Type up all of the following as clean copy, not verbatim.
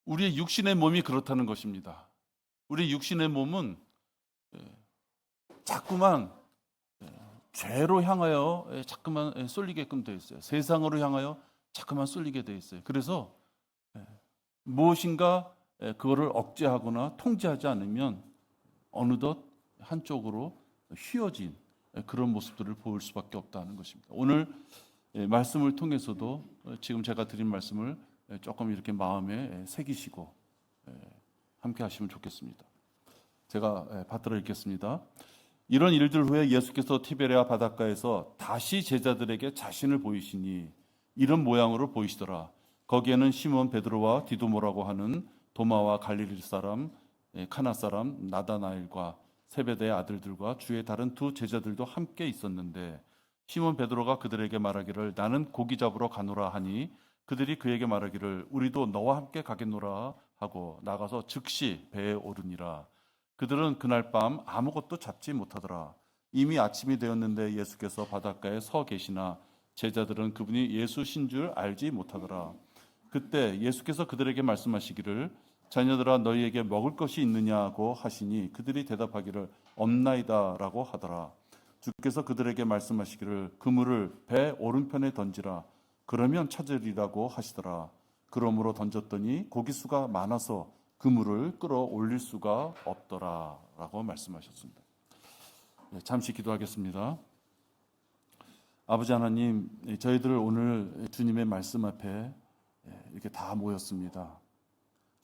우리의 육신의 몸이 그렇다는 것입니다. 우리 육신의 몸은 자꾸만 죄로 향하여 자꾸만 쏠리게끔 되어 있어요. 세상으로 향하여 자꾸만 쏠리게 되어 있어요. 그래서 무엇인가 그거를 억제하거나 통제하지 않으면 어느덧 한쪽으로 휘어진 그런 모습들을 보일 수밖에 없다는 것입니다. 오늘 말씀을 통해서도 지금 제가 드린 말씀을 조금 이렇게 마음에 새기시고 함께 하시면 좋겠습니다. 제가 받들어 읽겠습니다. 이런 일들 후에 예수께서 티베리아 바닷가에서 다시 제자들에게 자신을 보이시니 이런 모양으로 보이시더라. 거기에는 시몬 베드로와 디도모라고 하는 도마와 갈릴리 사람 카나 사람 나다나엘과 세베대의 아들들과 주의 다른 두 제자들도 함께 있었는데 시몬 베드로가 그들에게 말하기를 나는 고기 잡으러 가노라 하니 그들이 그에게 말하기를 우리도 너와 함께 가겠노라 하고 나가서 즉시 배에 오르니라. 그들은 그날 밤 아무것도 잡지 못하더라. 이미 아침이 되었는데 예수께서 바닷가에 서 계시나 제자들은 그분이 예수신 줄 알지 못하더라. 그때 예수께서 그들에게 말씀하시기를 자녀들아 너희에게 먹을 것이 있느냐고 하시니 그들이 대답하기를 없나이다라고 하더라. 주께서 그들에게 말씀하시기를 그물을 배 오른편에 던지라. 그러면 찾으리라고 하시더라. 그러므로 던졌더니 고기수가 많아서 그물을 끌어올릴 수가 없더라라고 말씀하셨습니다. 잠시 기도하겠습니다. 아버지 하나님, 저희들 오늘 주님의 말씀 앞에 이렇게 다 모였습니다.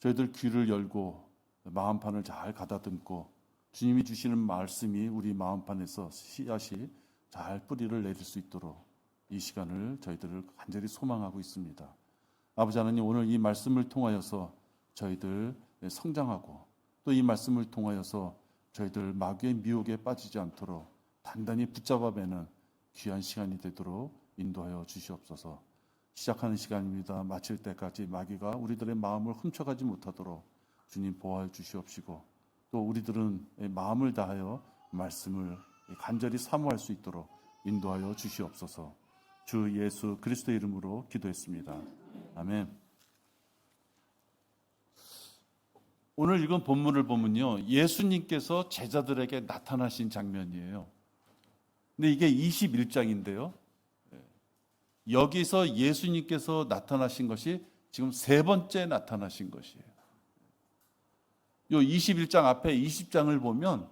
저희들 귀를 열고 마음판을 잘 가다듬고 주님이 주시는 말씀이 우리 마음판에서 씨앗이 잘 뿌리를 내릴 수 있도록 이 시간을 저희들을 간절히 소망하고 있습니다. 아버지 하나님, 오늘 이 말씀을 통하여서 저희들 성장하고 또 이 말씀을 통하여서 저희들 마귀의 미혹에 빠지지 않도록 단단히 붙잡아 매는 귀한 시간이 되도록 인도하여 주시옵소서. 시작하는 시간입니다. 마칠 때까지 마귀가 우리들의 마음을 훔쳐가지 못하도록 주님 보호해 주시옵시고 또 우리들은 마음을 다하여 말씀을 간절히 사모할 수 있도록 인도하여 주시옵소서. 주 예수 그리스도의 이름으로 기도했습니다. 아멘. 오늘 읽은 본문을 보면요, 예수님께서 제자들에게 나타나신 장면이에요. 근데 이게 21장인데요. 여기서 예수님께서 나타나신 것이 지금 세 번째 나타나신 것이에요. 요 21장 앞에 20장을 보면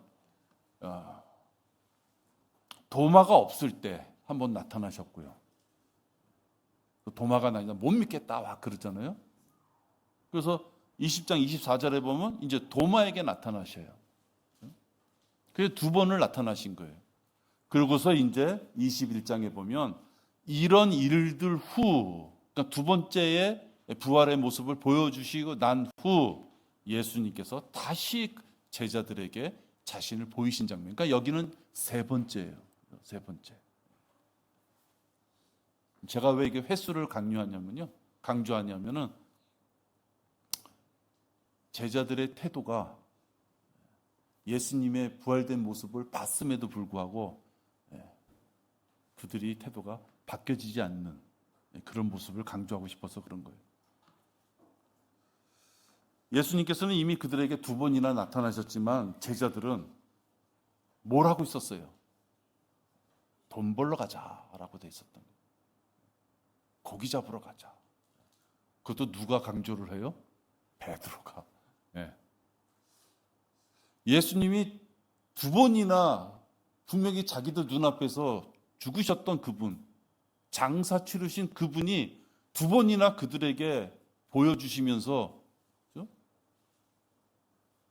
도마가 없을 때 한번 나타나셨고요. 도마가 나니까 못 믿겠다 와 그러잖아요. 그래서 20장 24절에 보면 이제 도마에게 나타나셔요. 그래서 두 번을 나타나신 거예요. 그러고서 이제 21장에 보면 이런 일들 후, 그러니까 두 번째의 부활의 모습을 보여주시고 난 후 예수님께서 다시 제자들에게 자신을 보이신 장면. 그러니까 여기는 세 번째예요. 세 번째. 제가 왜 이게 횟수를 강조하냐면은 제자들의 태도가 예수님의 부활된 모습을 봤음에도 불구하고 그들이 태도가 바뀌어지지 않는 그런 모습을 강조하고 싶어서 그런 거예요. 예수님께서는 이미 그들에게 두 번이나 나타나셨지만 제자들은 뭘 하고 있었어요? 돈 벌러 가자라고 돼 있었던 거예요. 고기 잡으러 가자. 그것도 누가 강조를 해요? 베드로가. 예수님이 두 번이나 분명히 자기들 눈앞에서 죽으셨던 그분, 장사 치르신 그분이 두 번이나 그들에게 보여주시면서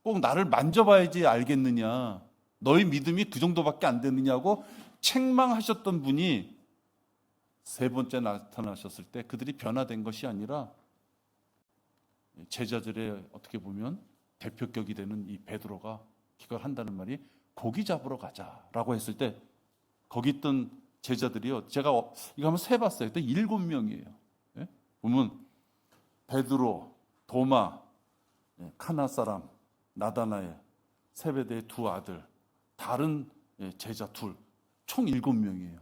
꼭 나를 만져봐야지 알겠느냐, 너희 믿음이 그 정도밖에 안 되느냐고 책망하셨던 분이 세 번째 나타나셨을 때 그들이 변화된 것이 아니라 제자들의 어떻게 보면 대표격이 되는 이 베드로가 이걸 한다는 말이 고기 잡으러 가자라고 했을 때 거기 있던 제자들이요, 제가 이거 한번 세봤어요. 그때 7명이에요. 보면 베드로, 도마, 카나 사람, 나다나엘, 세베대의 두 아들, 다른 제자 둘, 총 7명이에요.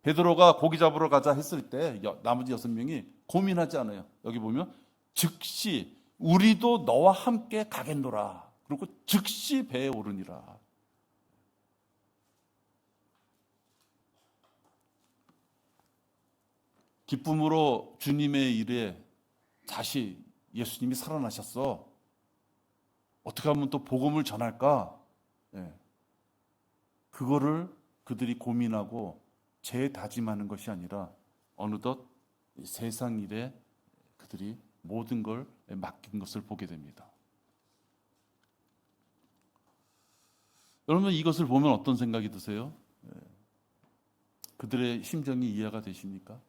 베드로가 고기 잡으러 가자 했을 때 나머지 6명이 고민하지 않아요. 여기 보면 즉시 우리도 너와 함께 가겠노라. 그리고 즉시 배에 오르니라. 기쁨으로 주님의 일에 다시 예수님이 살아나셨어. 어떻게 하면 또 복음을 전할까? 예. 그거를 그들이 고민하고 재다짐하는 것이 아니라 어느덧 세상 일에 그들이 모든 걸 맡긴 것을 보게 됩니다. 여러분, 이것을 보면 어떤 생각이 드세요? 그들의 심정이 이해가 되십니까?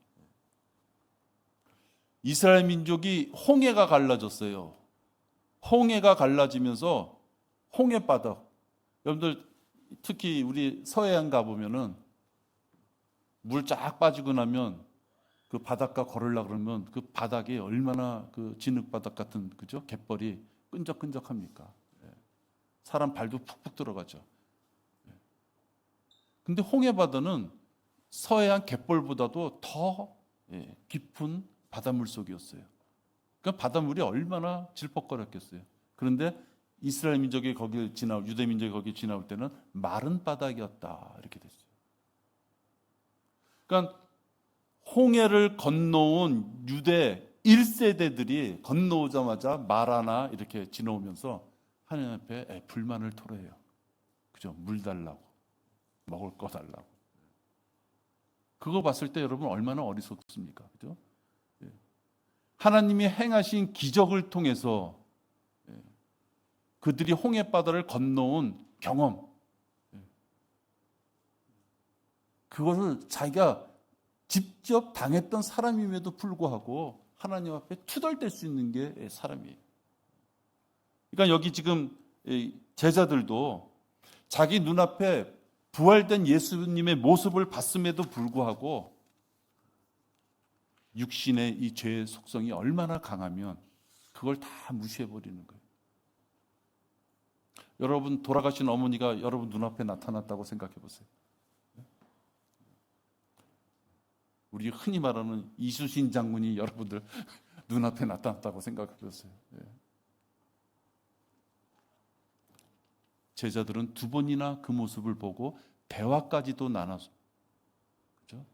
이스라엘 민족이 홍해가 갈라졌어요. 홍해가 갈라지면서 홍해바닥, 여러분들 특히 우리 서해안 가보면은 물 쫙 빠지고 나면 그 바닷가 걸으려고 그러면 그 바닥이 얼마나 그 진흙바닥 같은, 그죠? 갯벌이 끈적끈적합니까? 사람 발도 푹푹 들어가죠. 근데 홍해바다는 서해안 갯벌보다도 더 깊은 바닷물 속이었어요. 그러니까 바닷물이 얼마나 질퍽거렸겠어요. 그런데 이스라엘 민족이 거기를 지나올, 유대 민족이 거기 지나올 때는 마른 바닥이었다, 이렇게 됐어요. 그러니까 홍해를 건너온 유대 1세대들이 건너오자마자 마라나 이렇게 지나오면서 하나님 앞에 불만을 토로해요. 그죠? 물 달라고, 먹을 거 달라고. 그거 봤을 때 여러분 얼마나 어리석습니까? 그죠? 하나님이 행하신 기적을 통해서 그들이 홍해바다를 건너온 경험, 그것을 자기가 직접 당했던 사람임에도 불구하고 하나님 앞에 투덜댈 수 있는 게 사람이에요. 그러니까 여기 지금 제자들도 자기 눈앞에 부활된 예수님의 모습을 봤음에도 불구하고 육신의 이 죄의 속성이 얼마나 강하면 그걸 다 무시해버리는 거예요. 여러분, 돌아가신 어머니가 여러분 눈앞에 나타났다고 생각해 보세요. 우리 흔히 말하는 이수신 장군이 여러분들 눈앞에 나타났다고 생각해 보세요. 제자들은 두 번이나 그 모습을 보고 대화까지도 나눠서, 그렇죠?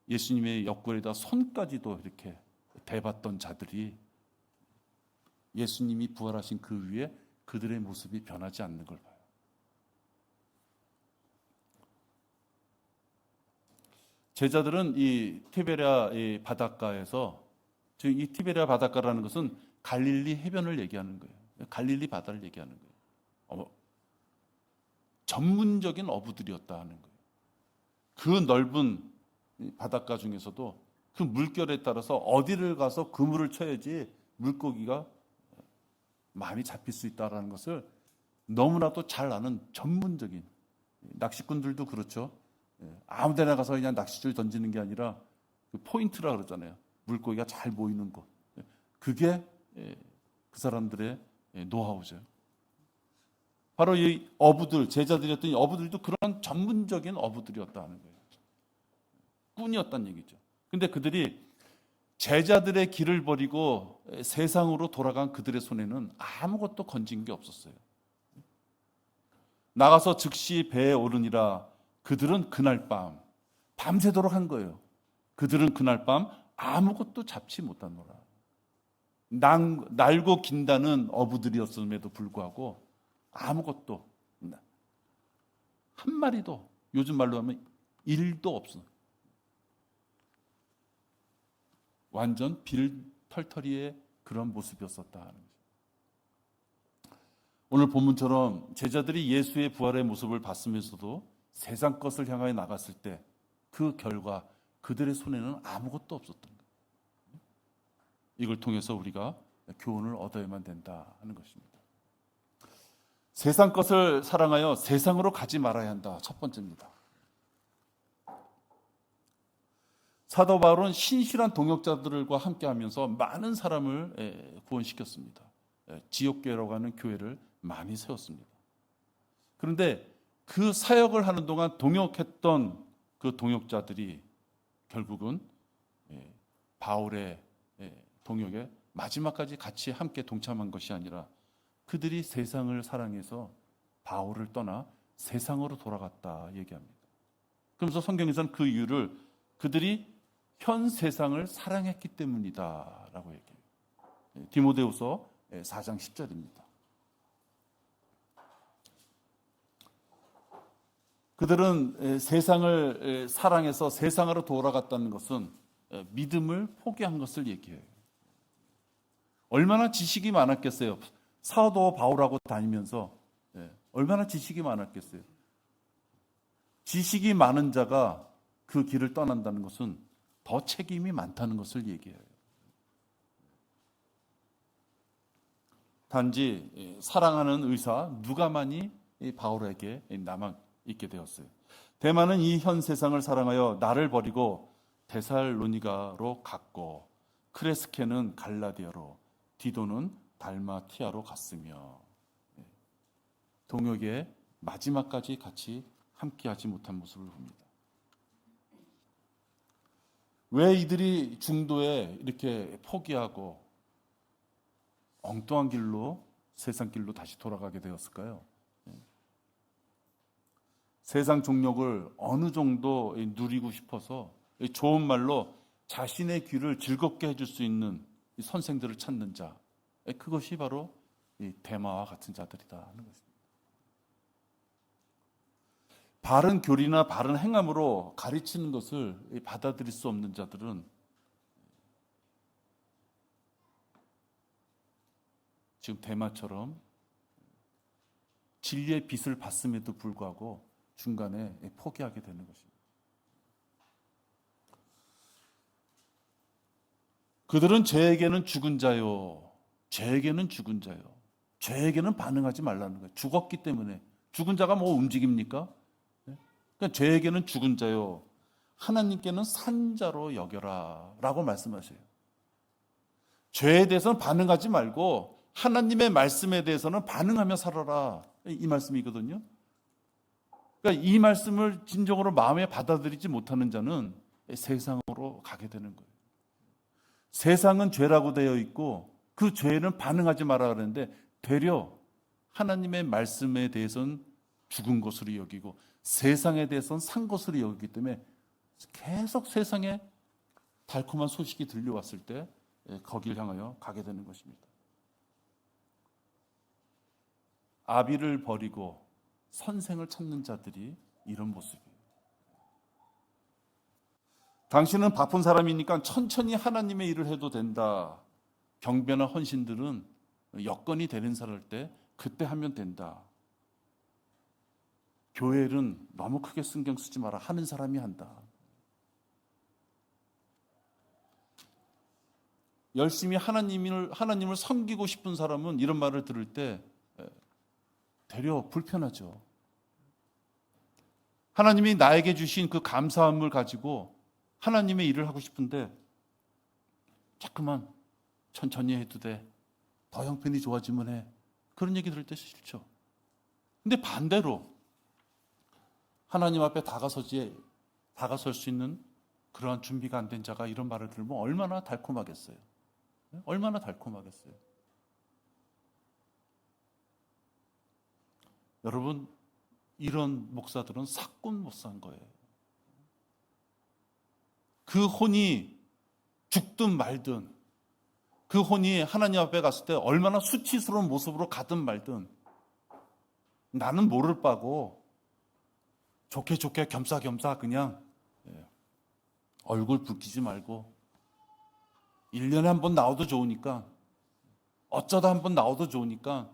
예수님의 옆구리에다 손까지도 이렇게 대봤던 자들이 예수님이 부활하신 그 위에 그들의 모습이 변하지 않는 걸 봐요. 제자들은 이 티베리아 바닷가에서, 즉 이 티베리아 바닷가라는 것은 갈릴리 해변을 얘기하는 거예요. 갈릴리 바다를 얘기하는 거예요. 전문적인 어부들이었다 하는 거예요. 그 넓은 바닷가 중에서도 그 물결에 따라서 어디를 가서 그물을 쳐야지 물고기가 많이 잡힐 수 있다는 것을 너무나도 잘 아는 전문적인, 낚시꾼들도 그렇죠. 아무 데나 가서 그냥 낚싯줄 던지는 게 아니라 그 포인트라 그러잖아요. 물고기가 잘 보이는 곳. 그게 그 사람들의 노하우죠. 바로 이 어부들, 제자들이었던 이 어부들도 그런 전문적인 어부들이었다는 거예요. 꾼이었다는 얘기죠. 근데 그들이 제자들의 길을 버리고 세상으로 돌아간 그들의 손에는 아무것도 건진 게 없었어요. 나가서 즉시 배에 오르니라. 그들은 그날 밤 밤새도록 한 거예요. 그들은 그날 밤 아무것도 잡지 못하노라. 날고 긴다는 어부들이었음에도 불구하고 아무것도, 한 마리도, 요즘 말로 하면 1도 없어. 완전 빌털터리의 그런 모습이었었다 하는 거죠. 오늘 본문처럼 제자들이 예수의 부활의 모습을 봤으면서도 세상 것을 향하여 나갔을 때 그 결과 그들의 손에는 아무것도 없었던 거예요. 이걸 통해서 우리가 교훈을 얻어야만 된다 하는 것입니다. 세상 것을 사랑하여 세상으로 가지 말아야 한다. 첫 번째입니다. 사도 바울은 신실한 동역자들과 함께하면서 많은 사람을 구원시켰습니다. 지옥교회라고 하는 교회를 많이 세웠습니다. 그런데 그 사역을 하는 동안 동역했던 그 동역자들이 결국은 바울의 동역에 마지막까지 같이 함께 동참한 것이 아니라 그들이 세상을 사랑해서 바울을 떠나 세상으로 돌아갔다 얘기합니다. 그러면서 성경에서는 그 이유를 그들이 현 세상을 사랑했기 때문이다라고 얘기해요. 디모데후서 4장 10절입니다. 그들은 세상을 사랑해서 세상으로 돌아갔다는 것은 믿음을 포기한 것을 얘기해요. 얼마나 지식이 많았겠어요. 사도 바울하고 다니면서 얼마나 지식이 많았겠어요. 지식이 많은 자가 그 길을 떠난다는 것은 더 책임이 많다는 것을 얘기해요. 단지 사랑하는 의사 누가만이 바울에게 남아 있게 되었어요. 데마는 이 현 세상을 사랑하여 나를 버리고 데살로니가로 갔고, 크레스케는 갈라디아로, 디도는 달마티아로 갔으며, 동역에 마지막까지 같이 함께하지 못한 모습을 봅니다. 왜 이들이 중도에 이렇게 포기하고 엉뚱한 길로, 세상 길로 다시 돌아가게 되었을까요? 세상 종력을 어느 정도 누리고 싶어서 좋은 말로 자신의 귀를 즐겁게 해줄 수 있는 선생들을 찾는 자, 그것이 바로 데마와 같은 자들이다 하는 것입니다. 바른 교리나 바른 행함으로 가르치는 것을 받아들일 수 없는 자들은 지금 데마처럼 진리의 빛을 봤음에도 불구하고 중간에 포기하게 되는 것입니다. 그들은 죄에게는 죽은 자요, 죄에게는 죽은 자요, 죄에게는 반응하지 말라는 거예요. 죽었기 때문에. 죽은 자가 뭐 움직입니까? 그러니까 죄에게는 죽은 자요, 하나님께는 산 자로 여겨라 라고 말씀하셔요. 죄에 대해서는 반응하지 말고 하나님의 말씀에 대해서는 반응하며 살아라, 이 말씀이거든요. 그러니까 이 말씀을 진정으로 마음에 받아들이지 못하는 자는 세상으로 가게 되는 거예요. 세상은 죄라고 되어 있고 그 죄에는 반응하지 말아야 하는데 되려 하나님의 말씀에 대해서는 죽은 것으로 여기고 세상에 대해서는 산 것으로 여기기 때문에 계속 세상에 달콤한 소식이 들려왔을 때 거기를 향하여 가게 되는 것입니다. 아비를 버리고 선생을 찾는 자들이 이런 모습이에요. 당신은 바쁜 사람이니까 천천히 하나님의 일을 해도 된다. 경배나 헌신들은 여건이 되는 사람 때 그때 하면 된다. 교회는 너무 크게 신경 쓰지 마라. 하는 사람이 한다. 열심히 하나님을 섬기고 싶은 사람은 이런 말을 들을 때 되려 불편하죠. 하나님이 나에게 주신 그 감사함을 가지고 하나님의 일을 하고 싶은데 자꾸만 천천히 해도 돼. 더 형편이 좋아지면 해. 그런 얘기 들을 때 싫죠. 근데 반대로 하나님 앞에 다가설 수 있는 그러한 준비가 안 된 자가 이런 말을 들으면 얼마나 달콤하겠어요. 얼마나 달콤하겠어요. 여러분, 이런 목사들은 삭군 못 산 거예요. 그 혼이 죽든 말든, 그 혼이 하나님 앞에 갔을 때 얼마나 수치스러운 모습으로 가든 말든 나는 모를 바고 좋게 겸사겸사 그냥 얼굴 붉히지 말고 1년에 한 번 나와도 좋으니까, 어쩌다 한 번 나와도 좋으니까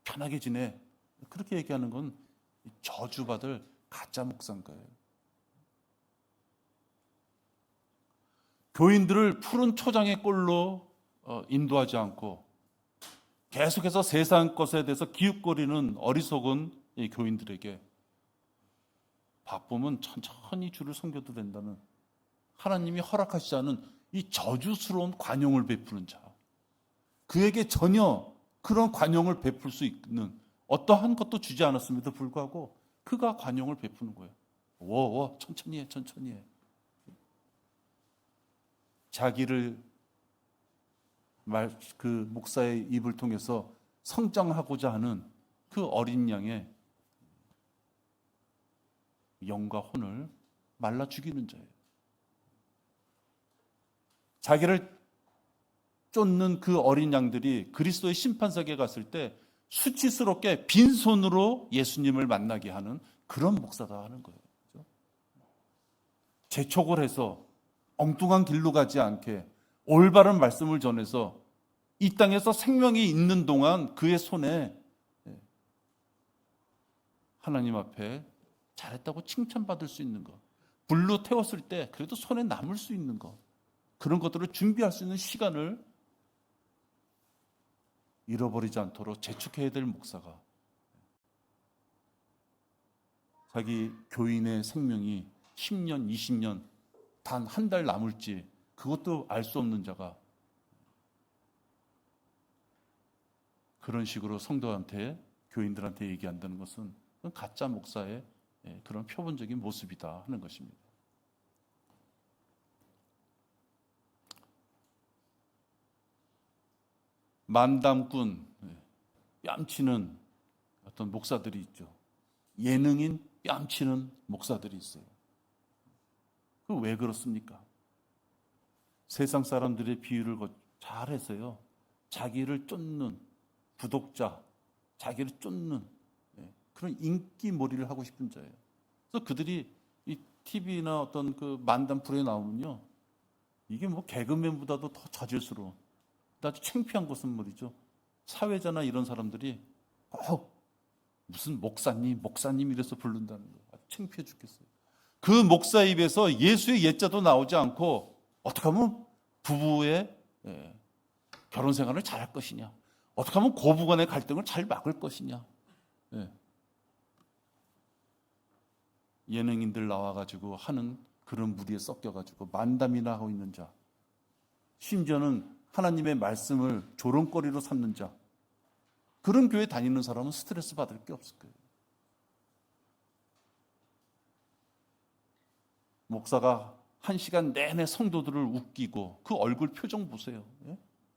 편하게 지내. 그렇게 얘기하는 건 저주받을 가짜 목사인 거예요. 교인들을 푸른 초장의 꼴로 인도하지 않고 계속해서 세상 것에 대해서 기웃거리는 어리석은 이 교인들에게 바쁘면 천천히 주를 섬겨도 된다는, 하나님이 허락하시지 않은 이 저주스러운 관용을 베푸는 자, 그에게 전혀 그런 관용을 베풀 수 있는 어떠한 것도 주지 않았음에도 불구하고 그가 관용을 베푸는 거예요. 천천히 해. 자기를 그 목사의 입을 통해서 성장하고자 하는 그 어린 양의 영과 혼을 말라 죽이는 자예요. 자기를 쫓는 그 어린 양들이 그리스도의 심판석에 갔을 때 수치스럽게 빈손으로 예수님을 만나게 하는 그런 목사다 하는 거예요. 그렇죠? 재촉을 해서 엉뚱한 길로 가지 않게 올바른 말씀을 전해서 이 땅에서 생명이 있는 동안 그의 손에 하나님 앞에 잘했다고 칭찬받을 수 있는 것, 불로 태웠을 때 그래도 손에 남을 수 있는 것, 그런 것들을 준비할 수 있는 시간을 잃어버리지 않도록 재촉해야 될 목사가, 자기 교인의 생명이 10년, 20년, 단 한 달 남을지 그것도 알 수 없는 자가 그런 식으로 성도한테, 교인들한테 얘기한다는 것은 가짜 목사의 그런 표본적인 모습이다 하는 것입니다. 만담꾼, 뺨치는 어떤 목사들이 있죠. 예능인 뺨치는 목사들이 있어요. 그 왜 그렇습니까? 세상 사람들의 비유를 잘해서요, 자기를 쫓는 구독자, 자기를 쫓는 그런 인기몰이를 하고 싶은 자예요. 그래서 그들이 이 TV나 어떤 그 만담 프로에 나오면요, 이게 뭐 개그맨보다도 더 저질스러워. 아주 창피한 것은 말이죠, 사회자나 이런 사람들이 무슨 목사님 이래서 부른다는 거예요. 창피해 죽겠어요. 그 목사 입에서 예수의 예자도 나오지 않고 어떻게 하면 부부의 결혼 생활을 잘할 것이냐, 어떻게 하면 고부간의 갈등을 잘 막을 것이냐. 예능인들 나와가지고 하는 그런 무리에 섞여가지고 만담이나 하고 있는 자, 심지어는 하나님의 말씀을 조롱거리로 삼는 자, 그런 교회 다니는 사람은 스트레스 받을 게 없을 거예요. 목사가 1시간 내내 성도들을 웃기고 그 얼굴 표정 보세요.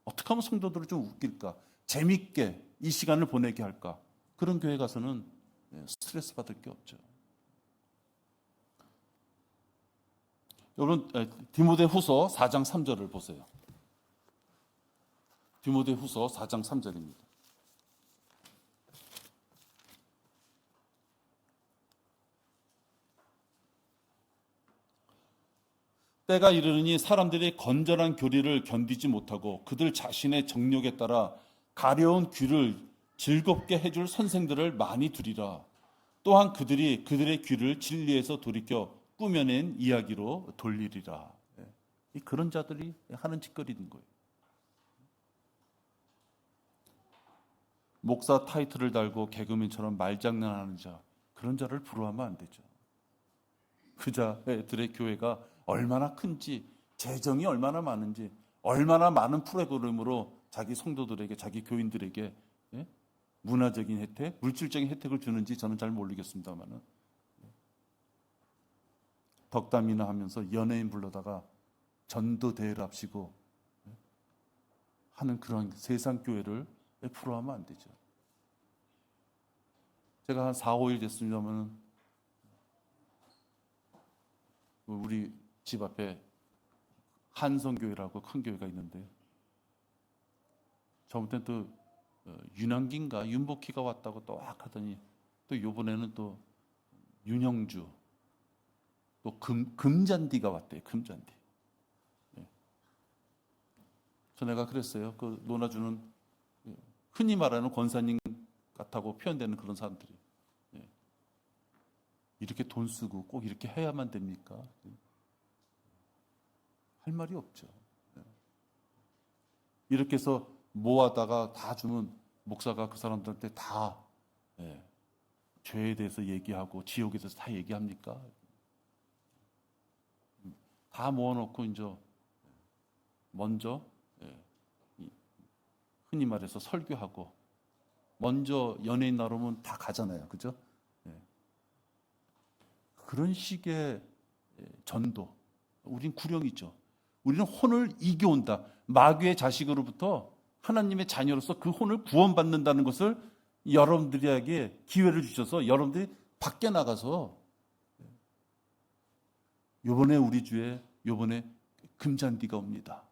어떻게 하면 성도들을 좀 웃길까, 재밌게 이 시간을 보내게 할까, 그런 교회 가서는 스트레스 받을 게 없죠. 여러분, 디모데후서 4장 3절을 보세요. 디모데후서 4장 3절입니다. 때가 이르르니 사람들이 건전한 교리를 견디지 못하고 그들 자신의 정욕에 따라 가려운 귀를 즐겁게 해줄 선생들을 많이 두리라. 또한 그들이 그들의 귀를 진리에서 돌이켜 꾸며낸 이야기로 돌리리라. 그런 자들이 하는 짓거리인 거예요. 목사 타이틀을 달고 개그맨처럼 말장난하는 자, 그런 자를 부러워하면 안 되죠. 그 자들의 교회가 얼마나 큰지, 재정이 얼마나 많은지, 얼마나 많은 프로그램으로 자기 성도들에게, 자기 교인들에게 문화적인 혜택, 물질적인 혜택을 주는지 저는 잘 모르겠습니다만, 덕담이나 하면서 연예인 불러다가 전도대회를 합시고 하는 그런 세상 교회를 부러워하면 안 되죠. 제가 한 4, 5일 됐습니다만 우리 집 앞에 한성교회라고 큰 교회가 있는데요, 저번에 또 윤한기인가 윤복희가 왔다고 또 하더니 또 이번에는 또 윤형주, 또 금잔디가 왔대요. 금잔디. 전에가 그랬어요. 그 논아주는 흔히 말하는 권사님 같다고 표현되는 그런 사람들이 이렇게 돈 쓰고 꼭 이렇게 해야만 됩니까? 할 말이 없죠. 이렇게 해서 모아다가 다 주면 목사가 그 사람들한테 다 죄에 대해서 얘기하고 지옥에 대해서 다 얘기합니까? 다 모아놓고 이제 먼저 흔히 말해서 설교하고 먼저 연예인 나오면 다 가잖아요. 그죠? 그런 식의 전도, 우린 구령이죠. 우리는 혼을 이겨온다. 마귀의 자식으로부터 하나님의 자녀로서 그 혼을 구원받는다는 것을 여러분들에게 기회를 주셔서 여러분들이 밖에 나가서 요번에 우리 주에 요번에 금잔디가 옵니다.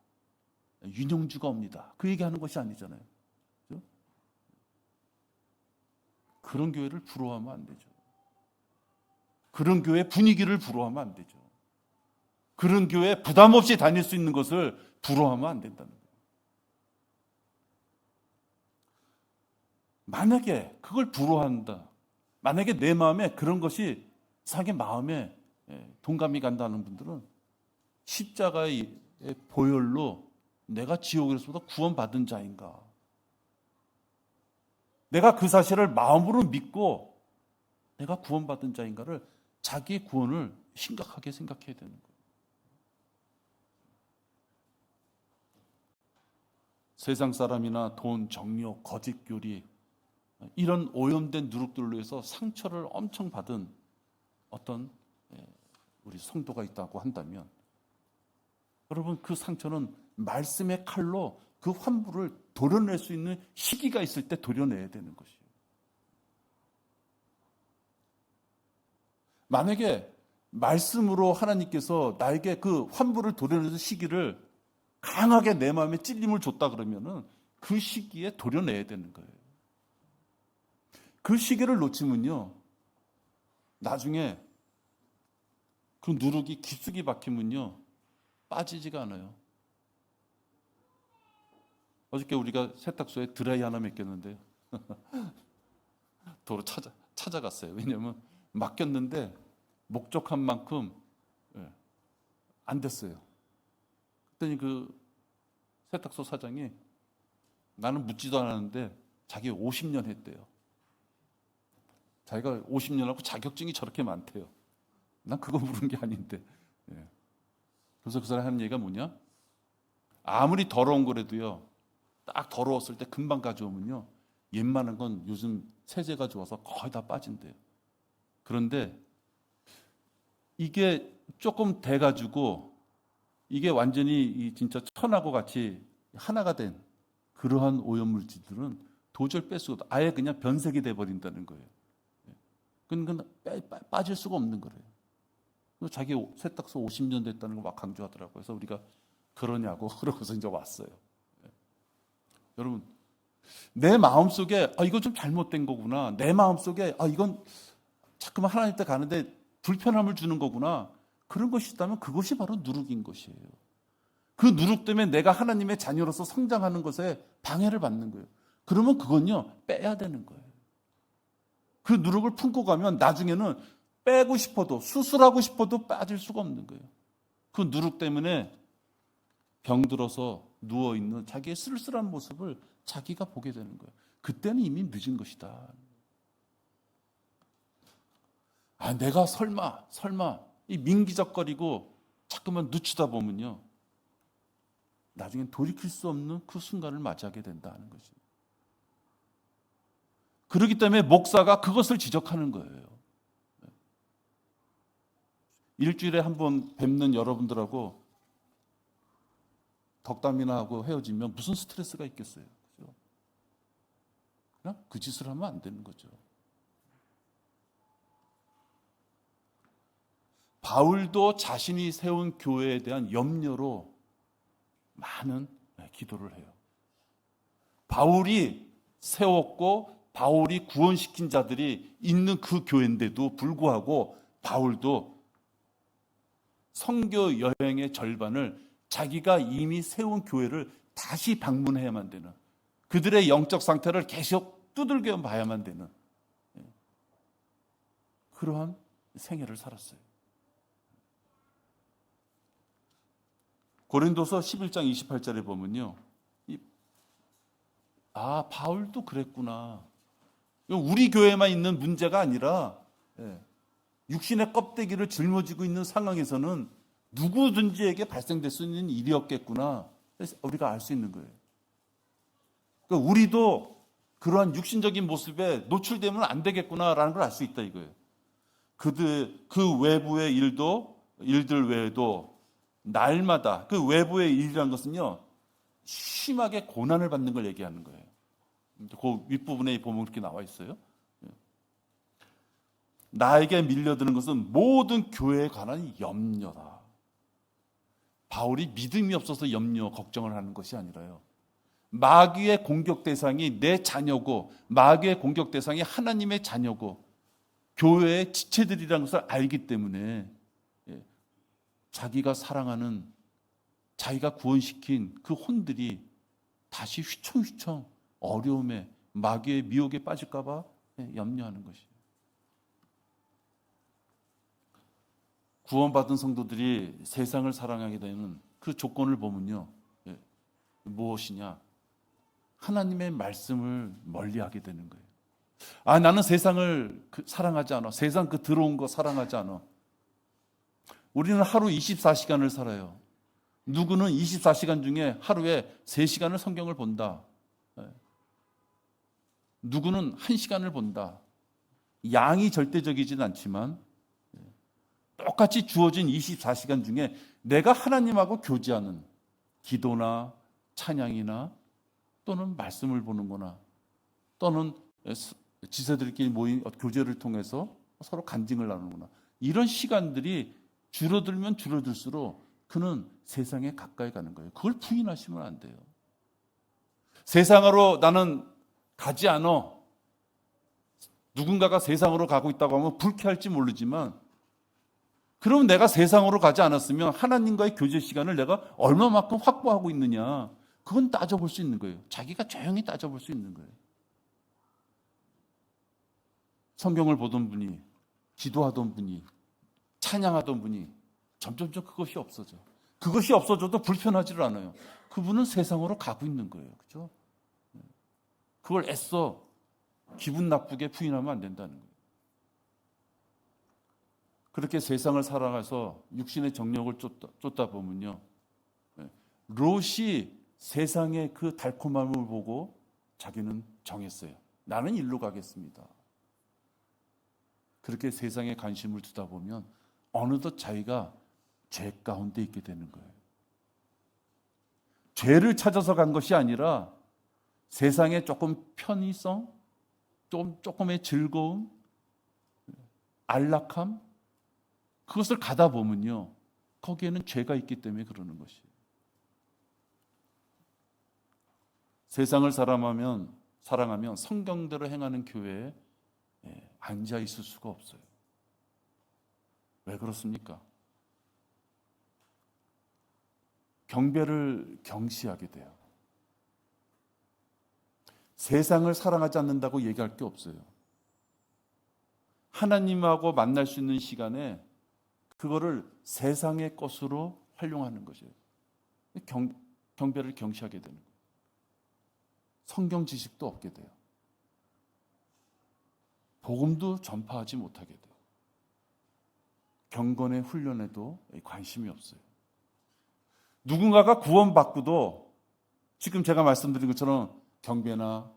윤영주가 옵니다. 그 얘기하는 것이 아니잖아요. 그렇죠? 그런 교회를 부러워하면 안 되죠. 그런 교회 분위기를 부러워하면 안 되죠. 그런 교회 부담 없이 다닐 수 있는 것을 부러워하면 안 된다는 거예요. 만약에 그걸 부러워한다. 만약에 내 마음에 그런 것이 자기 마음에 동감이 간다는 분들은 십자가의 보혈로 내가 지옥에서부터 구원받은 자인가? 내가 그 사실을 마음으로 믿고 내가 구원받은 자인가를 자기 구원을 심각하게 생각해야 되는 거예요. 세상 사람이나 돈, 정욕, 거짓 교리 이런 오염된 누룩들로 해서 상처를 엄청 받은 어떤 우리 성도가 있다고 한다면 여러분 그 상처는 말씀의 칼로 그 환부를 도려낼 수 있는 시기가 있을 때 도려내야 되는 것이에요. 만약에 말씀으로 하나님께서 나에게 그 환부를 도려내는 시기를 강하게 내 마음에 찔림을 줬다 그러면은 그 시기에 도려내야 되는 거예요. 그 시기를 놓치면요, 나중에 그 누룩이 깊숙이 박히면요, 빠지지가 않아요. 어저께 우리가 세탁소에 드라이 하나 맡겼는데요. 도로 찾아갔어요. 왜냐하면 맡겼는데 목적한 만큼 안 됐어요. 그랬더니 그 세탁소 사장이 나는 묻지도 않았는데 자기 50년 했대요. 자기가 50년 하고 자격증이 저렇게 많대요. 난 그거 물은 게 아닌데. 그래서 그 사람이 하는 얘기가 뭐냐? 아무리 더러운 거라도요, 딱 더러웠을 때 금방 가져오면요, 웬만한 건 요즘 세제가 좋아서 거의 다 빠진대요. 그런데 이게 조금 돼가지고 이게 완전히 진짜 천하고 같이 하나가 된 그러한 오염물질들은 도저히 뺄 수가 없다. 아예 그냥 변색이 돼버린다는 거예요. 그건 빠질 수가 없는 거예요. 자기 세탁소 50년 됐다는 거 막 강조하더라고요. 그래서 우리가 그러냐고 그러고서 이제 왔어요. 여러분, 내 마음속에 이거 좀 잘못된 거구나. 내 마음속에 이건 자꾸만 하나님 때 가는데 불편함을 주는 거구나. 그런 것이 있다면 그것이 바로 누룩인 것이에요. 그 누룩 때문에 내가 하나님의 자녀로서 성장하는 것에 방해를 받는 거예요. 그러면 그건요, 빼야 되는 거예요. 그 누룩을 품고 가면 나중에는 빼고 싶어도, 수술하고 싶어도 빠질 수가 없는 거예요. 그 누룩 때문에 병들어서 누워있는 자기의 쓸쓸한 모습을 자기가 보게 되는 거예요. 그때는 이미 늦은 것이다. 내가 설마 이 민기적거리고 자꾸만 늦추다 보면요, 나중엔 돌이킬 수 없는 그 순간을 맞이하게 된다는 거지. 그렇기 때문에 목사가 그것을 지적하는 거예요. 일주일에 한 번 뵙는 여러분들하고 덕담이나 하고 헤어지면 무슨 스트레스가 있겠어요? 그죠? 그냥 그 짓을 하면 안 되는 거죠. 바울도 자신이 세운 교회에 대한 염려로 많은 기도를 해요. 바울이 세웠고 바울이 구원시킨 자들이 있는 그 교회인데도 불구하고 바울도 선교 여행의 절반을 자기가 이미 세운 교회를 다시 방문해야만 되는, 그들의 영적 상태를 계속 두들겨 봐야만 되는 그러한 생애를 살았어요. 고린도서 11장 28절에 보면요, 바울도 그랬구나. 우리 교회만 있는 문제가 아니라 육신의 껍데기를 짊어지고 있는 상황에서는 누구든지에게 발생될 수 있는 일이었겠구나. 우리가 알 수 있는 거예요. 그러니까 우리도 그러한 육신적인 모습에 노출되면 안 되겠구나라는 걸 알 수 있다 이거예요. 그 외부의 일들 외에도 날마다 그 외부의 일이라는 것은요, 심하게 고난을 받는 걸 얘기하는 거예요. 그 윗부분에 보면 그렇게 나와 있어요. 나에게 밀려드는 것은 모든 교회에 관한 염려다. 바울이 믿음이 없어서 염려, 걱정을 하는 것이 아니라요. 마귀의 공격 대상이 내 자녀고, 마귀의 공격 대상이 하나님의 자녀고, 교회의 지체들이라는 것을 알기 때문에 자기가 사랑하는, 자기가 구원시킨 그 혼들이 다시 휘청휘청 어려움에, 마귀의 미혹에 빠질까 봐 염려하는 것이에요. 구원받은 성도들이 세상을 사랑하게 되는 그 조건을 보면요, 무엇이냐? 하나님의 말씀을 멀리하게 되는 거예요. 나는 세상을 사랑하지 않아. 세상 그 들어온 거 사랑하지 않아. 우리는 하루 24시간을 살아요. 누구는 24시간 중에 하루에 3시간을 성경을 본다. 누구는 1시간을 본다. 양이 절대적이진 않지만 똑같이 주어진 24시간 중에 내가 하나님하고 교제하는 기도나 찬양이나 또는 말씀을 보는 거나 또는 지세들끼리 모인 교제를 통해서 서로 간증을 나누거나 이런 시간들이 줄어들면 줄어들수록 그는 세상에 가까이 가는 거예요. 그걸 부인하시면 안 돼요. 세상으로 나는 가지 않아. 누군가가 세상으로 가고 있다고 하면 불쾌할지 모르지만 그럼 내가 세상으로 가지 않았으면 하나님과의 교제 시간을 내가 얼마만큼 확보하고 있느냐, 그건 따져볼 수 있는 거예요. 자기가 조용히 따져볼 수 있는 거예요. 성경을 보던 분이, 기도하던 분이, 찬양하던 분이 점점점 그것이 없어져. 그것이 없어져도 불편하지를 않아요. 그분은 세상으로 가고 있는 거예요. 그렇죠? 그걸 애써 기분 나쁘게 부인하면 안 된다는 거예요. 그렇게 세상을 살아가서 육신의 정욕을 쫓다 보면요, 롯이 세상의 그 달콤함을 보고 자기는 정했어요. 나는 일로 가겠습니다. 그렇게 세상에 관심을 두다 보면 어느덧 자기가 죄 가운데 있게 되는 거예요. 죄를 찾아서 간 것이 아니라 세상에 조금 편의성, 조금의 즐거움, 안락함, 그것을 가다 보면요, 거기에는 죄가 있기 때문에 그러는 것이에요. 세상을 사랑하면 성경대로 행하는 교회에 앉아 있을 수가 없어요. 왜 그렇습니까? 경배를 경시하게 돼요. 세상을 사랑하지 않는다고 얘기할 게 없어요. 하나님하고 만날 수 있는 시간에 그거를 세상의 것으로 활용하는 것이에요. 경배를 경시하게 되는 거예요. 성경 지식도 없게 돼요. 복음도 전파하지 못하게 돼요. 경건의 훈련에도 관심이 없어요. 누군가가 구원받고도 지금 제가 말씀드린 것처럼 경배나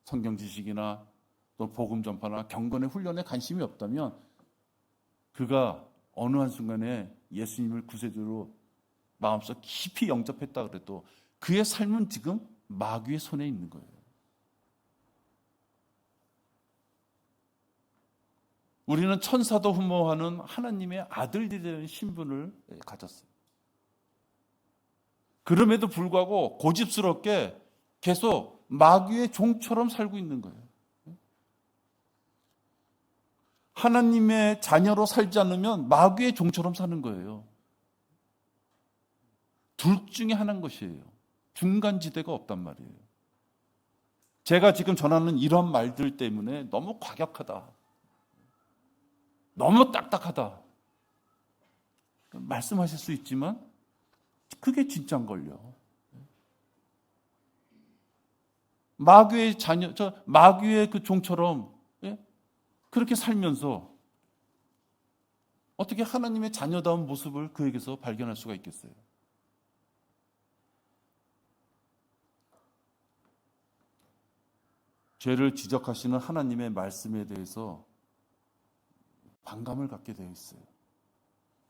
성경 지식이나 또 복음 전파나 경건의 훈련에 관심이 없다면 그가 어느 한순간에 예수님을 구세주로 마음속 깊이 영접했다 그래도 그의 삶은 지금 마귀의 손에 있는 거예요. 우리는 천사도 흠모하는 하나님의 아들들이 되는 신분을 가졌어요. 그럼에도 불구하고 고집스럽게 계속 마귀의 종처럼 살고 있는 거예요. 하나님의 자녀로 살지 않으면 마귀의 종처럼 사는 거예요. 둘 중에 하나인 것이에요. 중간지대가 없단 말이에요. 제가 지금 전하는 이런 말들 때문에 너무 과격하다, 너무 딱딱하다 말씀하실 수 있지만 그게 진짜인 걸요. 마귀의 자녀, 마귀의 그 종처럼 그렇게 살면서 어떻게 하나님의 자녀다운 모습을 그에게서 발견할 수가 있겠어요? 죄를 지적하시는 하나님의 말씀에 대해서 반감을 갖게 되어 있어요.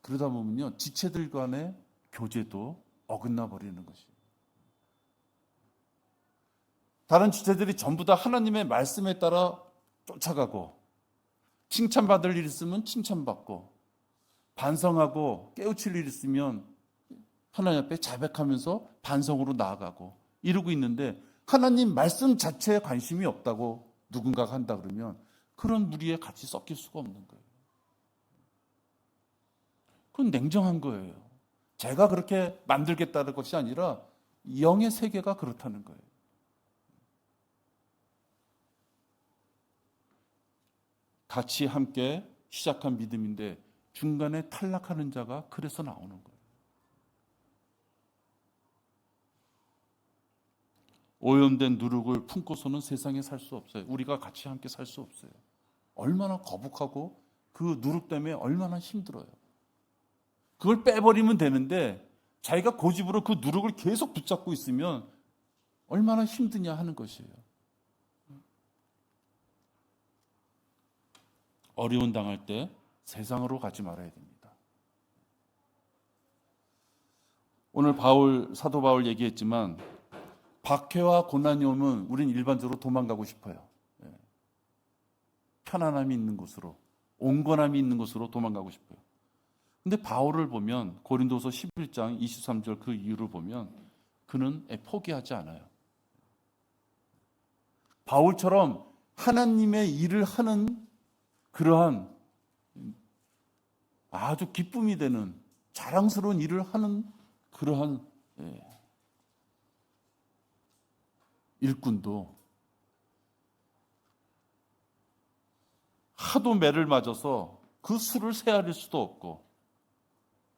그러다 보면요, 지체들 간의 교제도 어긋나 버리는 것이에요. 다른 지체들이 전부 다 하나님의 말씀에 따라 쫓아가고, 칭찬받을 일 있으면 칭찬받고, 반성하고 깨우칠 일 있으면 하나님 앞에 자백하면서 반성으로 나아가고 이러고 있는데, 하나님 말씀 자체에 관심이 없다고 누군가가 한다 그러면 그런 무리에 같이 섞일 수가 없는 거예요. 그건 냉정한 거예요. 제가 그렇게 만들겠다는 것이 아니라 영의 세계가 그렇다는 거예요. 같이 함께 시작한 믿음인데 중간에 탈락하는 자가 그래서 나오는 거예요. 오염된 누룩을 품고서는 세상에 살 수 없어요. 우리가 같이 함께 살 수 없어요. 얼마나 거북하고 그 누룩 때문에 얼마나 힘들어요. 그걸 빼버리면 되는데 자기가 고집으로 그 누룩을 계속 붙잡고 있으면 얼마나 힘드냐 하는 것이에요. 어려운 당할 때 세상으로 가지 말아야 됩니다. 오늘 사도 바울 얘기했지만 박해와 고난이 오면 우린 일반적으로 도망가고 싶어요. 편안함이 있는 곳으로, 온건함이 있는 곳으로 도망가고 싶어요. 근데 바울을 보면 고린도서 11장 23절 그 이유를 보면 그는 포기하지 않아요. 바울처럼 하나님의 일을 하는 그러한 아주 기쁨이 되는 자랑스러운 일을 하는 그러한 일꾼도 하도 매를 맞아서 그 수를 헤아릴 수도 없고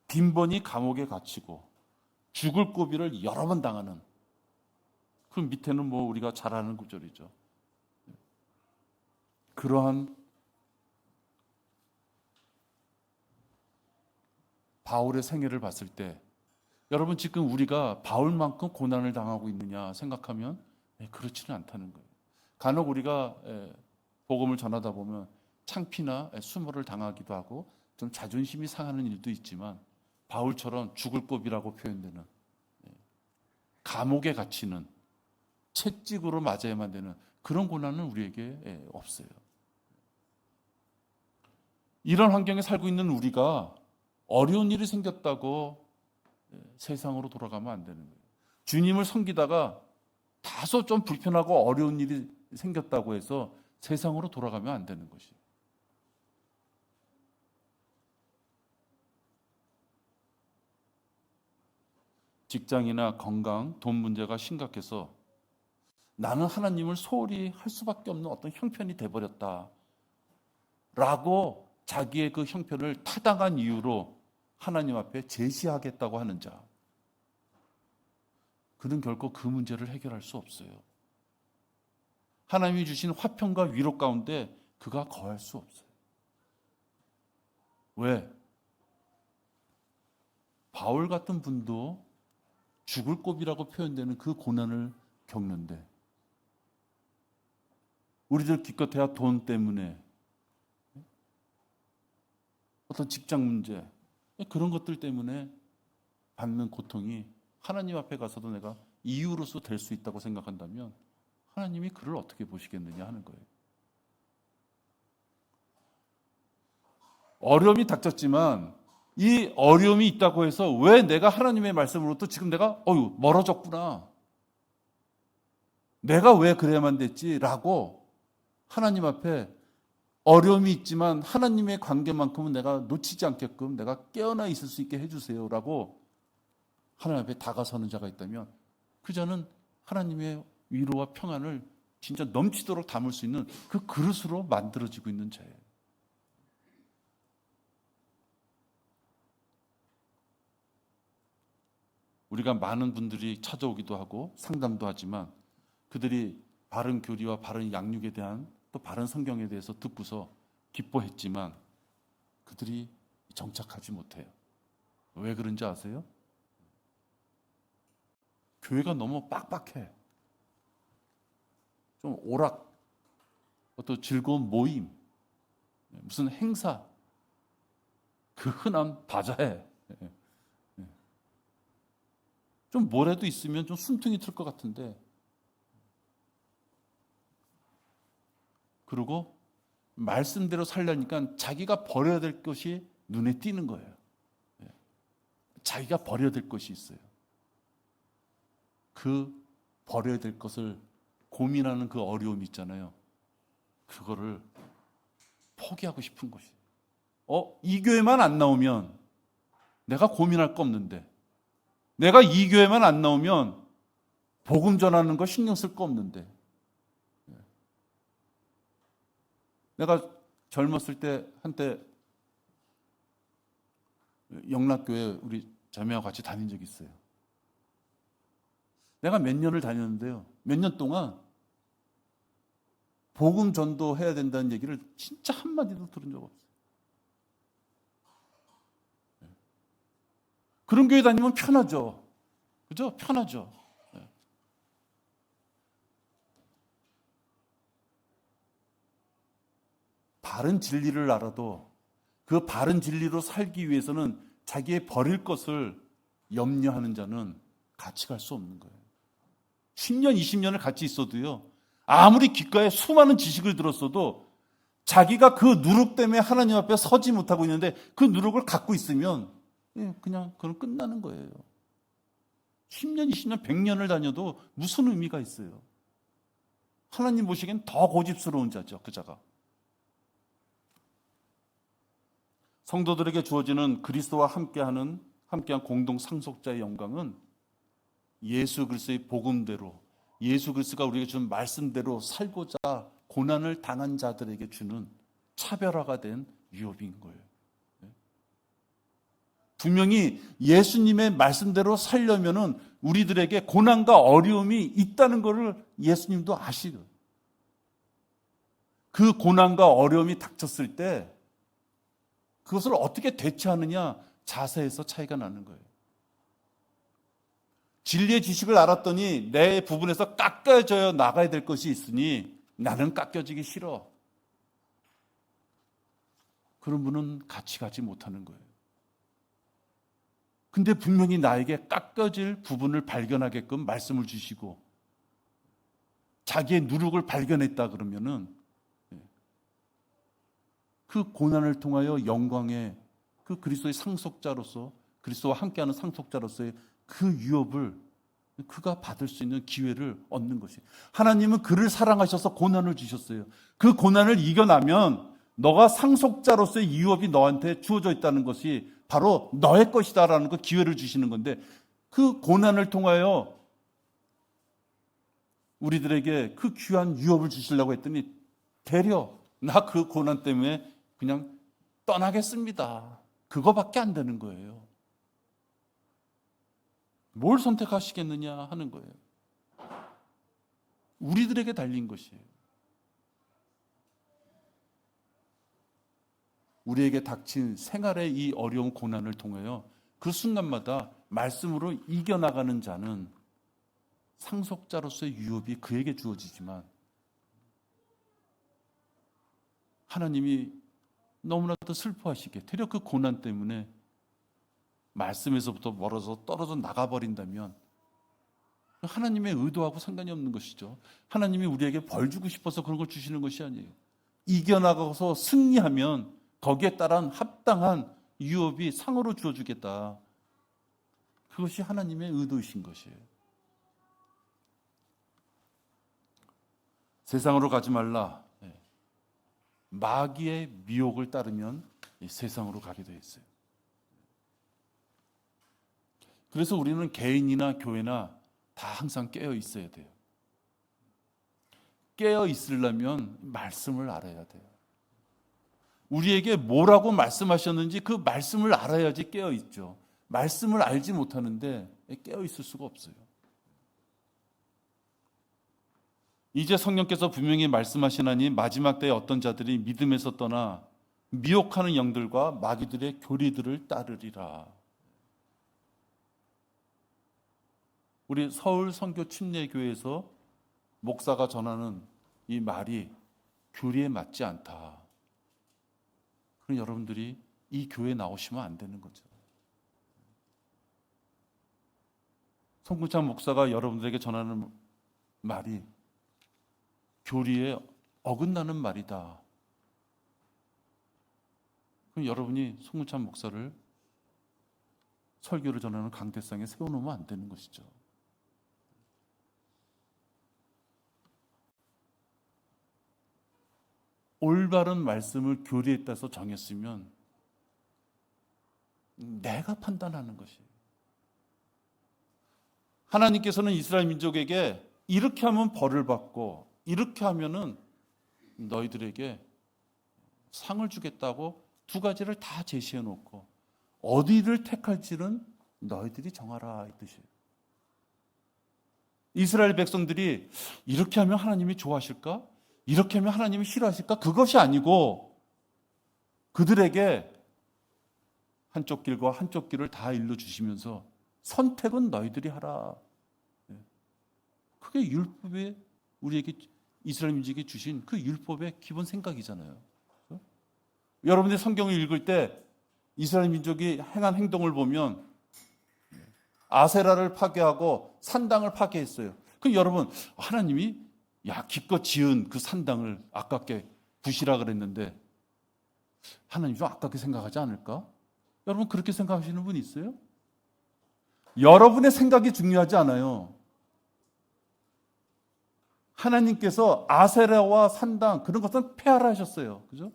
빈번히 감옥에 갇히고 죽을 고비를 여러 번 당하는, 그 밑에는 뭐 우리가 잘 아는 구절이죠. 그러한 바울의 생애를 봤을 때 여러분, 지금 우리가 바울만큼 고난을 당하고 있느냐 생각하면 그렇지는 않다는 거예요. 간혹 우리가 복음을 전하다 보면 창피나 수모를 당하기도 하고 좀 자존심이 상하는 일도 있지만 바울처럼 죽을 고비라고 표현되는, 감옥에 갇히는, 채찍으로 맞아야만 되는 그런 고난은 우리에게 없어요. 이런 환경에 살고 있는 우리가 어려운 일이 생겼다고 세상으로 돌아가면 안 되는 거예요. 주님을 섬기다가 다소 좀 불편하고 어려운 일이 생겼다고 해서 세상으로 돌아가면 안 되는 것이에요. 직장이나 건강, 돈 문제가 심각해서 나는 하나님을 소홀히 할 수밖에 없는 어떤 형편이 돼버렸다 라고 자기의 그 형편을 타당한 이유로 하나님 앞에 제시하겠다고 하는 자, 그는 결코 그 문제를 해결할 수 없어요. 하나님이 주신 화평과 위로 가운데 그가 거할 수 없어요. 왜? 바울 같은 분도 죽을 고비라고 표현되는 그 고난을 겪는데, 우리들 기껏해야 돈 때문에 어떤 직장 문제, 그런 것들 때문에 받는 고통이 하나님 앞에 가서도 내가 이유로서 될 수 있다고 생각한다면 하나님이 그를 어떻게 보시겠느냐 하는 거예요. 어려움이 닥쳤지만 이 어려움이 있다고 해서 왜 내가 하나님의 말씀으로부터 지금 내가 멀어졌구나, 내가 왜 그래야만 됐지라고 하나님 앞에 어려움이 있지만 하나님의 관계만큼은 내가 놓치지 않게끔 내가 깨어나 있을 수 있게 해주세요라고 하나님 앞에 다가서는 자가 있다면 그 자는 하나님의 위로와 평안을 진짜 넘치도록 담을 수 있는 그 그릇으로 만들어지고 있는 자예요. 우리가 많은 분들이 찾아오기도 하고 상담도 하지만 그들이 바른 교리와 바른 양육에 대한, 또 바른 성경에 대해서 듣고서 기뻐했지만 그들이 정착하지 못해요. 왜 그런지 아세요? 교회가 너무 빡빡해. 좀 오락, 어떤 즐거운 모임, 무슨 행사, 그 흔한 바자회, 좀 뭐라도 있으면 좀 숨통이 틀 것 같은데 그리고 말씀대로 살려니까 자기가 버려야 될 것이 눈에 띄는 거예요. 자기가 버려야 될 것이 있어요. 그 버려야 될 것을 고민하는 그 어려움이 있잖아요. 그거를 포기하고 싶은 것이. 이 교회만 안 나오면 내가 고민할 거 없는데, 내가 이 교회만 안 나오면 복음 전하는 거 신경 쓸 거 없는데, 내가 젊었을 때 한때 영락교회 우리 자매와 같이 다닌 적이 있어요. 내가 몇 년을 다녔는데요. 몇 년 동안 복음 전도해야 된다는 얘기를 진짜 한마디도 들은 적 없어요. 그런 교회 다니면 편하죠. 그죠? 편하죠. 바른 진리를 알아도 그 바른 진리로 살기 위해서는 자기의 버릴 것을 염려하는 자는 같이 갈 수 없는 거예요. 10년, 20년을 같이 있어도요, 아무리 귓가에 수많은 지식을 들었어도 자기가 그 누룩 때문에 하나님 앞에 서지 못하고 있는데 그 누룩을 갖고 있으면 그냥 그건 끝나는 거예요. 10년, 20년, 100년을 다녀도 무슨 의미가 있어요? 하나님 보시기엔 더 고집스러운 자죠, 그 자가. 성도들에게 주어지는 그리스도와 함께한 공동 상속자의 영광은 예수 그리스도의 복음대로, 예수 그리스도가 우리에게 주는 말씀대로 살고자 고난을 당한 자들에게 주는 차별화가 된 유업인 거예요. 분명히 예수님의 말씀대로 살려면은 우리들에게 고난과 어려움이 있다는 것을 예수님도 아시고, 그 고난과 어려움이 닥쳤을 때 그것을 어떻게 대처하느냐 자세에서 차이가 나는 거예요. 진리의 지식을 알았더니 내 부분에서 깎여져 나가야 될 것이 있으니 나는 깎여지기 싫어. 그런 분은 같이 가지 못하는 거예요. 근데 분명히 나에게 깎여질 부분을 발견하게끔 말씀을 주시고 자기의 누룩을 발견했다 그러면은 그 고난을 통하여 영광의 그 그리스도의 상속자로서, 그리스도와 함께하는 상속자로서의 그 유업을 그가 받을 수 있는 기회를 얻는 것이. 하나님은 그를 사랑하셔서 고난을 주셨어요. 그 고난을 이겨나면 너가 상속자로서의 유업이 너한테 주어져 있다는 것이 바로 너의 것이다라는 그 기회를 주시는 건데, 그 고난을 통하여 우리들에게 그 귀한 유업을 주시려고 했더니 되려 나 그 고난 때문에 그냥 떠나겠습니다. 그거밖에 안 되는 거예요. 뭘 선택하시겠느냐 하는 거예요. 우리들에게 달린 것이에요. 우리에게 닥친 생활의 이 어려운 고난을 통하여 그 순간마다 말씀으로 이겨나가는 자는 상속자로서의 유업이 그에게 주어지지만, 하나님이 너무나도 슬퍼하시게 되려 그 고난 때문에 말씀에서부터 멀어서 떨어져 나가버린다면 하나님의 의도하고 상관이 없는 것이죠. 하나님이 우리에게 벌 주고 싶어서 그런 걸 주시는 것이 아니에요. 이겨나가서 승리하면 거기에 따른 합당한 유업이 상으로 주어주겠다. 그것이 하나님의 의도이신 것이에요. 세상으로 가지 말라. 마귀의 미혹을 따르면 세상으로 가게 되어 있어요. 그래서 우리는 개인이나 교회나 다 항상 깨어 있어야 돼요. 깨어 있으려면 말씀을 알아야 돼요. 우리에게 뭐라고 말씀하셨는지 그 말씀을 알아야지 깨어 있죠. 말씀을 알지 못하는데 깨어 있을 수가 없어요. 이제 성령께서 분명히 말씀하시나니 마지막 때에 어떤 자들이 믿음에서 떠나 미혹하는 영들과 마귀들의 교리들을 따르리라. 우리 서울 선교 침례교회에서 목사가 전하는 이 말이 교리에 맞지 않다. 그럼 여러분들이 이 교회에 나오시면 안 되는 거죠. 송구창 목사가 여러분들에게 전하는 말이 교리에 어긋나는 말이다. 그럼 여러분이 송은찬 목사를 설교를 전하는 강대상에 세워놓으면 안 되는 것이죠. 올바른 말씀을 교리에 따라서 정했으면 내가 판단하는 것이에요. 하나님께서는 이스라엘 민족에게 이렇게 하면 벌을 받고 이렇게 하면은 너희들에게 상을 주겠다고 두 가지를 다 제시해 놓고 어디를 택할지는 너희들이 정하라 이 뜻이에요. 이스라엘 백성들이 이렇게 하면 하나님이 좋아하실까? 이렇게 하면 하나님이 싫어하실까? 그것이 아니고 그들에게 한쪽 길과 한쪽 길을 다 일러주시면서 선택은 너희들이 하라. 그게 율법에 우리에게 이스라엘 민족에게 주신 그 율법의 기본 생각이잖아요. 여러분들이 성경을 읽을 때 이스라엘 민족이 행한 행동을 보면 아세라를 파괴하고 산당을 파괴했어요. 그럼 여러분 하나님이 기껏 지은 그 산당을 아깝게 부시라 그랬는데 하나님 좀 아깝게 생각하지 않을까? 여러분 그렇게 생각하시는 분 있어요? 여러분의 생각이 중요하지 않아요. 하나님께서 아세라와 산당 그런 것은 폐하라 하셨어요. 그죠?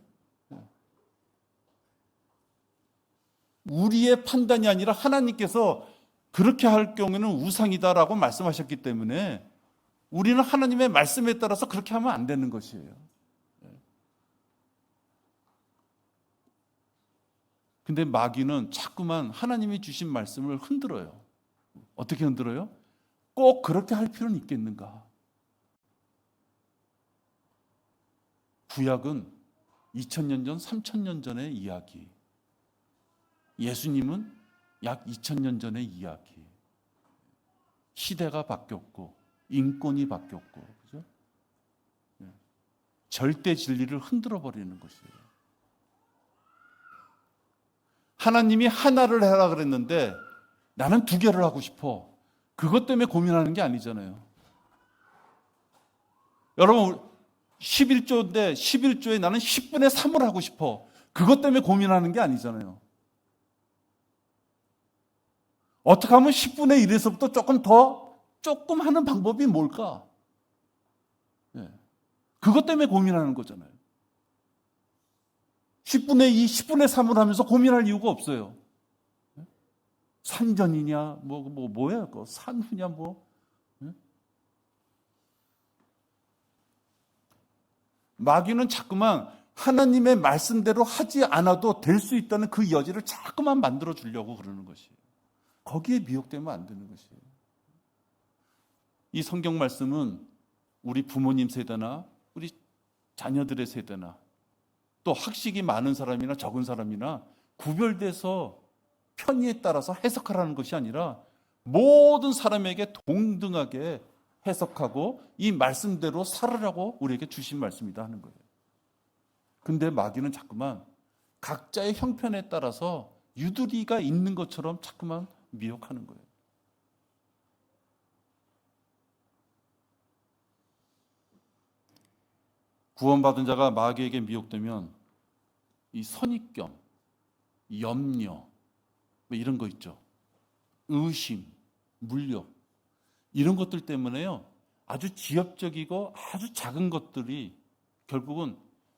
우리의 판단이 아니라 하나님께서 그렇게 할 경우에는 우상이다라고 말씀하셨기 때문에 우리는 하나님의 말씀에 따라서 그렇게 하면 안 되는 것이에요. 근데 마귀는 자꾸만 하나님이 주신 말씀을 흔들어요. 어떻게 흔들어요? 꼭 그렇게 할 필요는 있겠는가? 구약은 2000년 전, 3000년 전의 이야기. 예수님은 약 2000년 전의 이야기. 시대가 바뀌었고 인권이 바뀌었고 그죠? 절대 진리를 흔들어 버리는 것이에요. 하나님이 하나를 해라 그랬는데 나는 두 개를 하고 싶어. 그것 때문에 고민하는 게 아니잖아요. 여러분 11조인데 11조에 나는 10분의 3을 하고 싶어. 그것 때문에 고민하는 게 아니잖아요. 어떻게 하면 10분의 1에서부터 조금 하는 방법이 뭘까? 그것 때문에 고민하는 거잖아요. 10분의 2, 10분의 3을 하면서 고민할 이유가 없어요. 산전이냐, 뭐야, 산후냐, 마귀는 자꾸만 하나님의 말씀대로 하지 않아도 될 수 있다는 그 여지를 자꾸만 만들어 주려고 그러는 것이에요. 거기에 미혹되면 안 되는 것이에요. 이 성경 말씀은 우리 부모님 세대나 우리 자녀들의 세대나 또 학식이 많은 사람이나 적은 사람이나 구별돼서 편의에 따라서 해석하라는 것이 아니라 모든 사람에게 동등하게 해석하고 이 말씀대로 살으라고 우리에게 주신 말씀이다 하는 거예요. 근데 마귀는 자꾸만 각자의 형편에 따라서 유두리가 있는 것처럼 자꾸만 미혹하는 거예요. 구원받은 자가 마귀에게 미혹되면 이 선입견, 염려, 이런 거 있죠. 의심, 물욕 이런 것들 때문에요. 아주 지엽적이고 아주 작은 것들이 결국은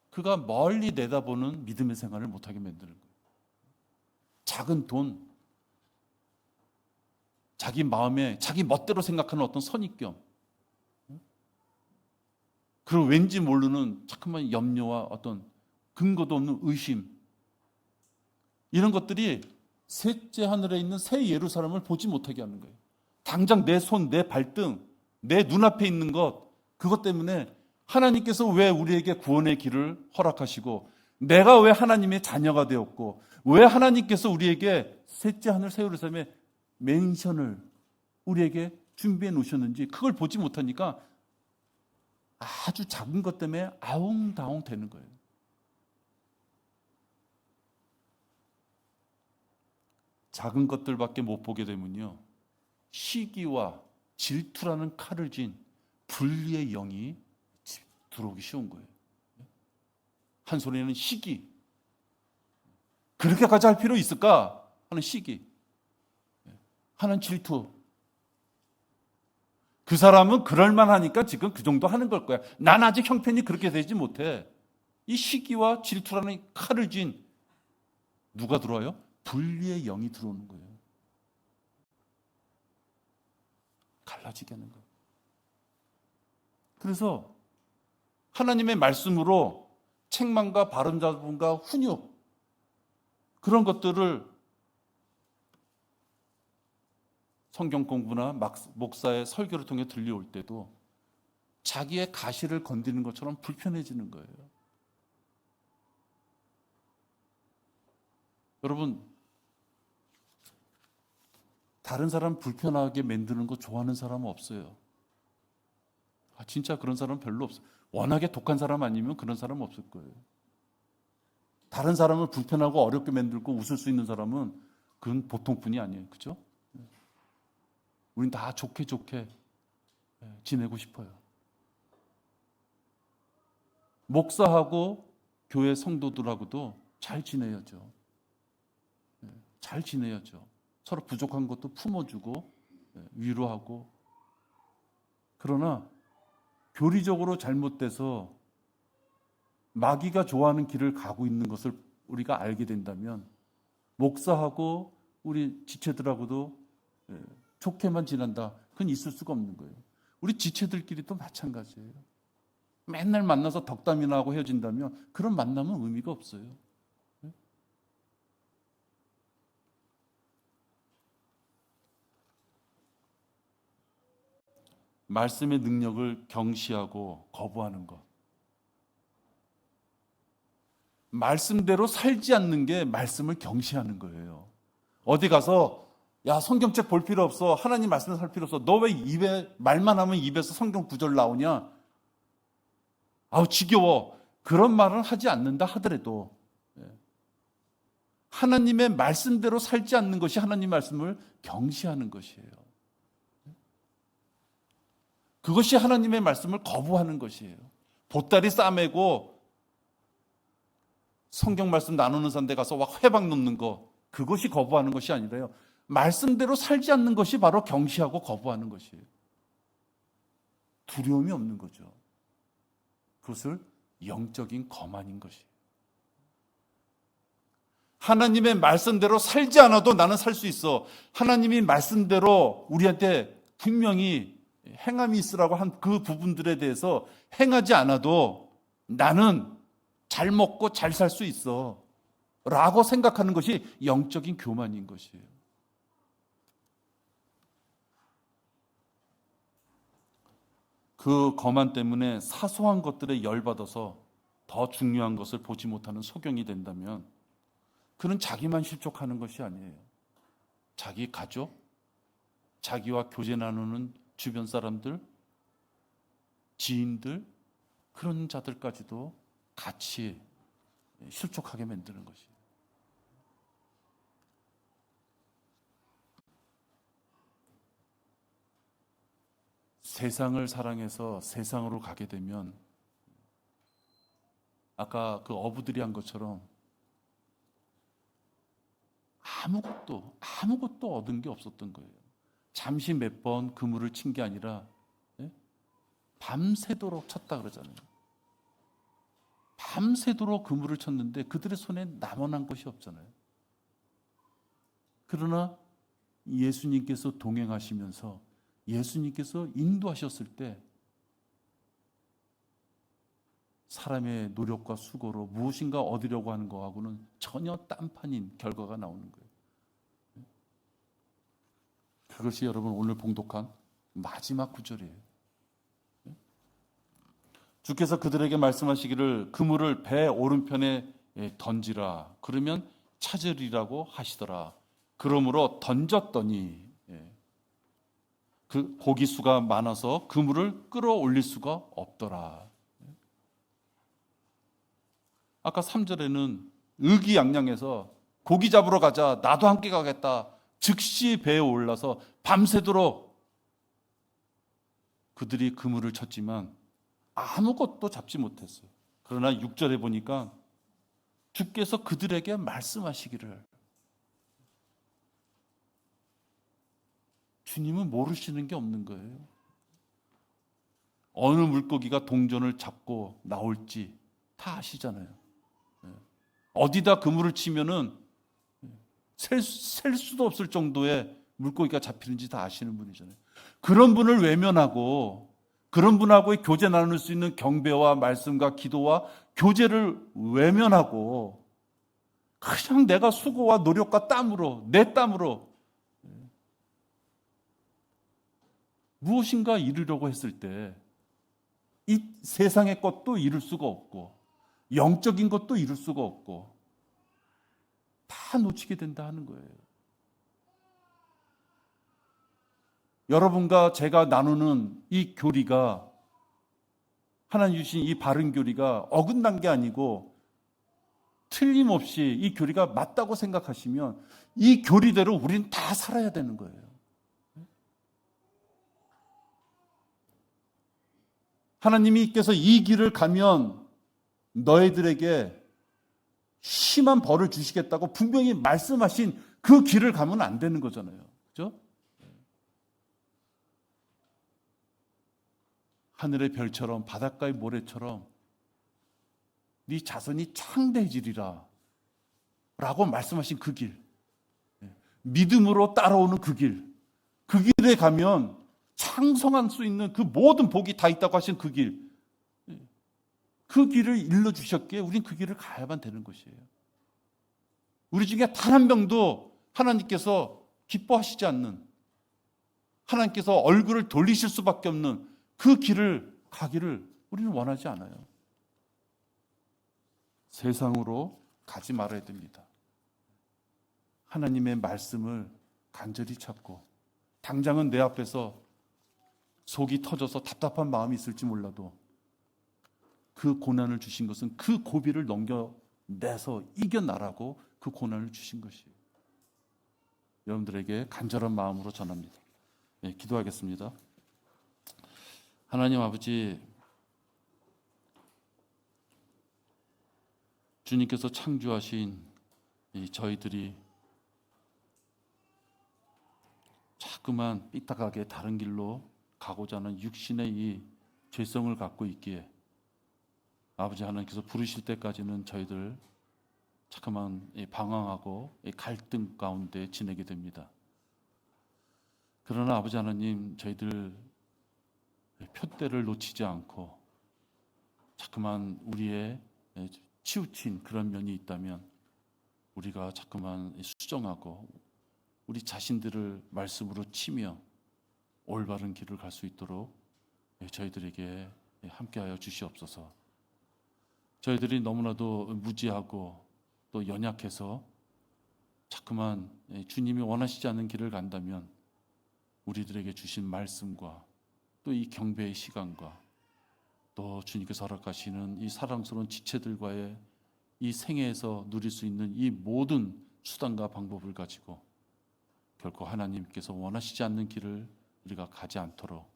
그가 멀리 내다보는 믿음의 생활을 못하게 만드는 거예요. 작은 돈, 자기 마음에 자기 멋대로 생각하는 어떤 선입견, 그리고 왠지 모르는 자꾸만 염려와 어떤 근거도 없는 의심, 이런 것들이 셋째 하늘에 있는 새 예루살렘을 보지 못하게 하는 거예요. 당장 내 손, 내 발등, 내 눈앞에 있는 것, 그것 때문에 하나님께서 왜 우리에게 구원의 길을 허락하시고 내가 왜 하나님의 자녀가 되었고 왜 하나님께서 우리에게 셋째 하늘 새 예루살렘의 맨션을 우리에게 준비해 놓으셨는지 그걸 보지 못하니까 아주 작은 것 때문에 아웅다웅 되는 거예요. 작은 것들밖에 못 보게 되면요, 시기와 질투라는 칼을 쥔 분리의 영이 들어오기 쉬운 거예요. 한 손에는 시기. 그렇게까지 할 필요 있을까 하는 시기, 하는 질투. 그 사람은 그럴만하니까 지금 그 정도 하는 걸 거야. 난 아직 형편이 그렇게 되지 못해. 이 시기와 질투라는 칼을 쥔 누가 들어와요? 분리의 영이 들어오는 거예요. 갈라지게 하는 거예요. 그래서 하나님의 말씀으로 책망과 바른잡음과 훈육, 그런 것들을 성경 공부나 목사의 설교를 통해 들려올 때도 자기의 가시를 건드리는 것처럼 불편해지는 거예요. 여러분, 다른 사람 불편하게 만드는 거 좋아하는 사람은 없어요. 진짜 그런 사람은 별로 없어요. 워낙에 독한 사람 아니면 그런 사람은 없을 거예요. 다른 사람을 불편하고 어렵게 만들고 웃을 수 있는 사람은 그건 보통뿐이 아니에요. 그죠? 우린 다 좋게 지내고 싶어요. 목사하고 교회 성도들하고도 잘 지내야죠. 잘 지내야죠. 서로 부족한 것도 품어주고 위로하고. 그러나 교리적으로 잘못돼서 마귀가 좋아하는 길을 가고 있는 것을 우리가 알게 된다면 목사하고 우리 지체들하고도 좋게만 지낸다, 그건 있을 수가 없는 거예요. 우리 지체들끼리도 마찬가지예요. 맨날 만나서 덕담이나 하고 헤어진다면 그런 만남은 의미가 없어요. 말씀의 능력을 경시하고 거부하는 것. 말씀대로 살지 않는 게 말씀을 경시하는 거예요. 어디 가서 야, 성경책 볼 필요 없어, 하나님 말씀 살 필요 없어, 너 왜 입에 말만 하면 입에서 성경 구절 나오냐, 아우 지겨워, 그런 말은 하지 않는다 하더라도 하나님의 말씀대로 살지 않는 것이 하나님 말씀을 경시하는 것이에요. 그것이 하나님의 말씀을 거부하는 것이에요. 보따리 싸매고 성경 말씀 나누는 산데 가서 막 회박 놓는 거, 그것이 거부하는 것이 아니라요, 말씀대로 살지 않는 것이 바로 경시하고 거부하는 것이에요. 두려움이 없는 거죠. 그것을 영적인 거만인 것이에요. 하나님의 말씀대로 살지 않아도 나는 살 수 있어. 하나님이 말씀대로 우리한테 분명히 행함이 있으라고 한 그 부분들에 대해서 행하지 않아도 나는 잘 먹고 잘 살 수 있어 라고 생각하는 것이 영적인 교만인 것이에요. 그 거만 때문에 사소한 것들에 열받아서 더 중요한 것을 보지 못하는 소경이 된다면 그는 자기만 실족하는 것이 아니에요. 자기 가족, 자기와 교제 나누는 주변 사람들, 지인들, 그런 자들까지도 같이 실족하게 만드는 것이에요. 세상을 사랑해서 세상으로 가게 되면 아까 그 어부들이 한 것처럼 아무것도 얻은 게 없었던 거예요. 잠시 몇 번 그물을 친 게 아니라 밤새도록 쳤다 그러잖아요. 밤새도록 그물을 쳤는데 그들의 손에 남아난 것이 없잖아요. 그러나 예수님께서 동행하시면서 예수님께서 인도하셨을 때 사람의 노력과 수고로 무엇인가 얻으려고 하는 거하고는 전혀 딴판인 결과가 나오는 거예요. 그것이 여러분 오늘 봉독한 마지막 구절이에요. 주께서 그들에게 말씀하시기를 그물을 배 오른편에 던지라, 그러면 찾으리라고 하시더라. 그러므로 던졌더니 그 고기 수가 많아서 그물을 끌어올릴 수가 없더라. 아까 3절에는 의기양양해서 고기 잡으러 가자, 나도 함께 가겠다, 즉시 배에 올라서 밤새도록 그들이 그물을 쳤지만 아무것도 잡지 못했어요. 그러나 6절에 보니까 주께서 그들에게 말씀하시기를. 주님은 모르시는 게 없는 거예요. 어느 물고기가 동전을 잡고 나올지 다 아시잖아요. 어디다 그물을 치면은 셀 수도 없을 정도의 물고기가 잡히는지 다 아시는 분이잖아요. 그런 분을 외면하고 그런 분하고의 교제 나눌 수 있는 경배와 말씀과 기도와 교제를 외면하고 그냥 내가 수고와 노력과 땀으로, 내 땀으로 무엇인가 이루려고 했을 때 이 세상의 것도 이룰 수가 없고 영적인 것도 이룰 수가 없고 다 놓치게 된다 하는 거예요. 여러분과 제가 나누는 이 교리가, 하나님 주신 이 바른 교리가 어긋난 게 아니고 틀림없이 이 교리가 맞다고 생각하시면 이 교리대로 우리는 다 살아야 되는 거예요. 하나님께서 이 길을 가면 너희들에게 심한 벌을 주시겠다고 분명히 말씀하신 그 길을 가면 안 되는 거잖아요. 그렇죠? 하늘의 별처럼 바닷가의 모래처럼 네 자손이 창대해지리라 라고 말씀하신 그 길, 믿음으로 따라오는 그 길에 가면 창성할 수 있는 그 모든 복이 다 있다고 하신 그 길을 일러주셨기에 우린 그 길을 가야만 되는 것이에요. 우리 중에 단 한 명도 하나님께서 기뻐하시지 않는, 하나님께서 얼굴을 돌리실 수밖에 없는 그 길을 가기를 우리는 원하지 않아요. 세상으로 가지 말아야 됩니다. 하나님의 말씀을 간절히 찾고, 당장은 내 앞에서 속이 터져서 답답한 마음이 있을지 몰라도 그 고난을 주신 것은 그 고비를 넘겨내서 이겨나라고 그 고난을 주신 것이에요. 여러분들에게 간절한 마음으로 전합니다. 네, 기도하겠습니다. 하나님 아버지, 주님께서 창조하신 저희들이 자꾸만 삐딱하게 다른 길로 가고자 하는 육신의 이 죄성을 갖고 있기에 아버지 하나님께서 부르실 때까지는 저희들 자꾸만 방황하고 갈등 가운데 지내게 됩니다. 그러나 아버지 하나님, 저희들 표대를 놓치지 않고 자꾸만 우리의 치우친 그런 면이 있다면 우리가 자꾸만 수정하고 우리 자신들을 말씀으로 치며 올바른 길을 갈 수 있도록 저희들에게 함께하여 주시옵소서. 저희들이 너무나도 무지하고 또 연약해서 자꾸만 주님이 원하시지 않는 길을 간다면 우리들에게 주신 말씀과 또 이 경배의 시간과 또 주님께서 허락하시는 이 사랑스러운 지체들과의 이 생애에서 누릴 수 있는 이 모든 수단과 방법을 가지고 결코 하나님께서 원하시지 않는 길을 우리가 가지 않도록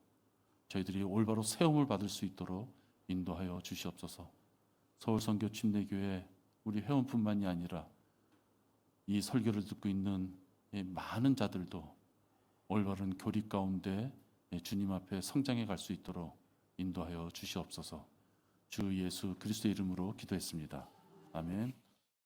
저희들이 올바로 세움을 받을 수 있도록 인도하여 주시옵소서. 서울선교 침례교회 우리 회원뿐만이 아니라 이 설교를 듣고 있는 많은 자들도 올바른 교리 가운데 주님 앞에 성장해 갈 수 있도록 인도하여 주시옵소서. 주 예수 그리스도의 이름으로 기도했습니다. 아멘.